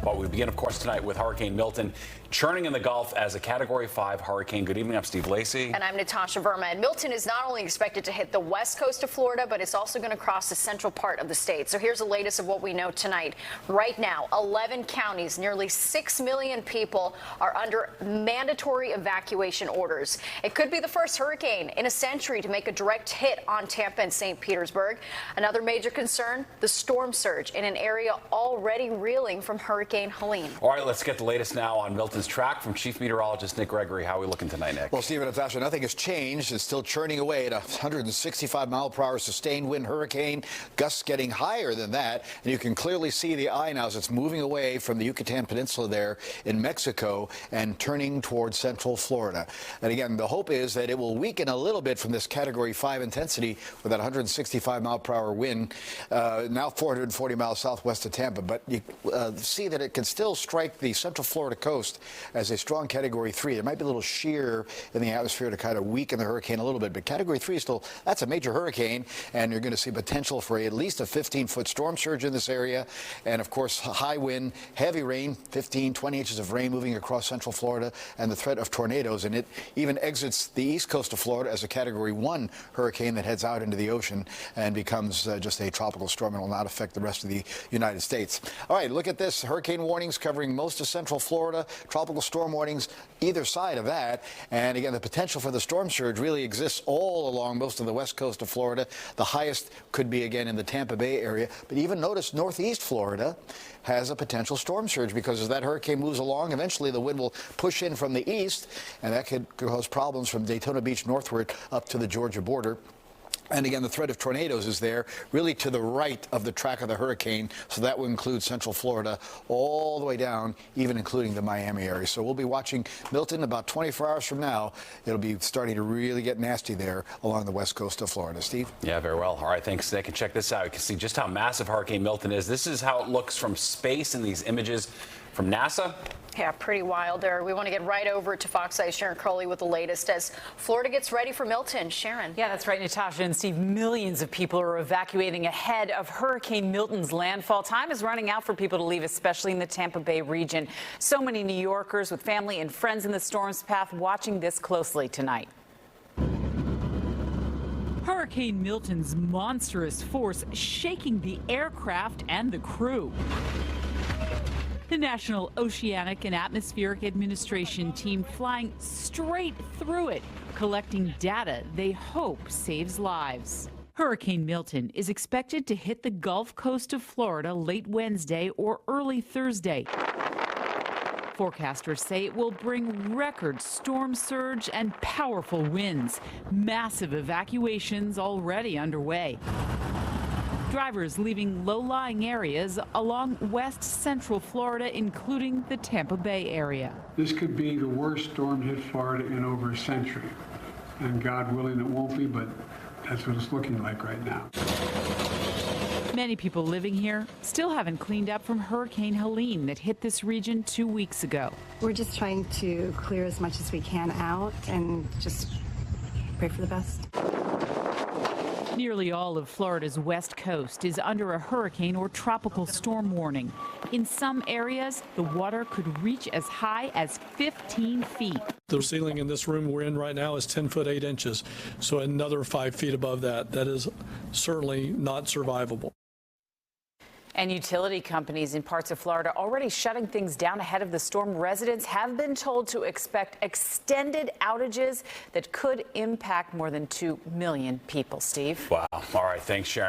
But we begin, of course, tonight with Hurricane Milton churning in the Gulf as a Category 5 hurricane. Good evening. I'm Steve Lacey. And I'm Natasha Verma. And Milton is not only expected to hit the west coast of Florida, but it's also going to cross the central part of the state. So here's the latest of what we know tonight. Right now, 11 counties, nearly 6 million people are under mandatory evacuation orders. It could be the first hurricane in a century to make a direct hit on Tampa and St. Petersburg. Another major concern, the storm surge in an area already reeling from Hurricane Helene. All right, let's get the latest now on Milton's track from Chief Meteorologist Nick Gregory. How are we looking tonight, Nick? Well, Steve and Natasha, nothing has changed. It's still churning away at a 165-mile-per-hour sustained wind hurricane, gusts getting higher than that. And you can clearly see the eye now as it's moving away from the Yucatan Peninsula there in Mexico and turning towards central Florida. And again, the hope is that it will weaken a little bit from this Category 5 intensity with that 165-mile-per-hour wind, now 440 miles southwest of Tampa. But you see that it can still strike the central Florida coast as a strong Category 3. There might be a little shear in the atmosphere to kind of weaken the hurricane a little bit, but Category 3 is still, that's a major hurricane, and you're going to see potential for at least a 15-foot storm surge in this area, and of course high wind, heavy rain, 15, 20 inches of rain moving across central Florida, and the threat of tornadoes, and it even exits the east coast of Florida as a Category 1 hurricane that heads out into the ocean and becomes just a tropical storm and will not affect the rest of the United States. All right, look at this. Hurricane warnings covering most of central Florida, tropical storm warnings either side of that. And again, the potential for the storm surge really exists all along most of the west coast of Florida. The highest could be again in the Tampa Bay area. But even notice northeast Florida has a potential storm surge because as that hurricane moves along, eventually the wind will push in from the east, and that could cause problems from Daytona Beach northward up to the Georgia border. And again, the threat of tornadoes is there, really to the right of the track of the hurricane. So that will include central Florida all the way down, even including the Miami area. So we'll be watching Milton about 24 hours from now. It'll be starting to really get nasty there along the west coast of Florida. Steve? Yeah, very well. All right, thanks, Nick. And check this out. You can see just how massive Hurricane Milton is. This is how it looks from space in these images from NASA. Yeah, pretty wild there. We want to get right over to Fox Eye's Sharon Crowley with the latest as Florida gets ready for Milton. Sharon. Yeah, that's right, Natasha and Steve. Millions of people are evacuating ahead of Hurricane Milton's landfall. Time is running out for people to leave, especially in the Tampa Bay region. So many New Yorkers with family and friends in the storm's path watching this closely tonight. Hurricane Milton's monstrous force shaking the aircraft and the crew. The National Oceanic and Atmospheric Administration team flying straight through it, collecting data they hope saves lives. Hurricane Milton is expected to hit the Gulf Coast of Florida late Wednesday or early Thursday. Forecasters say it will bring record storm surge and powerful winds. Massive evacuations already underway. Drivers leaving low-lying areas along west central Florida, including the Tampa Bay area. This could be the worst storm hit Florida in over a century. And God willing, it won't be, but that's what it's looking like right now. Many people living here still haven't cleaned up from Hurricane Helene that hit this region 2 weeks ago. We're just trying to clear as much as we can out and just pray for the best. Nearly all of Florida's west coast is under a hurricane or tropical storm warning. In some areas, the water could reach as high as 15 feet. The ceiling in this room we're in right now is 10 foot 8 inches, so another 5 feet above that. That is certainly not survivable. And utility companies in parts of Florida already shutting things down ahead of the storm. Residents have been told to expect extended outages that could impact more than 2 million people. Steve? Wow. All right. Thanks, Sharon.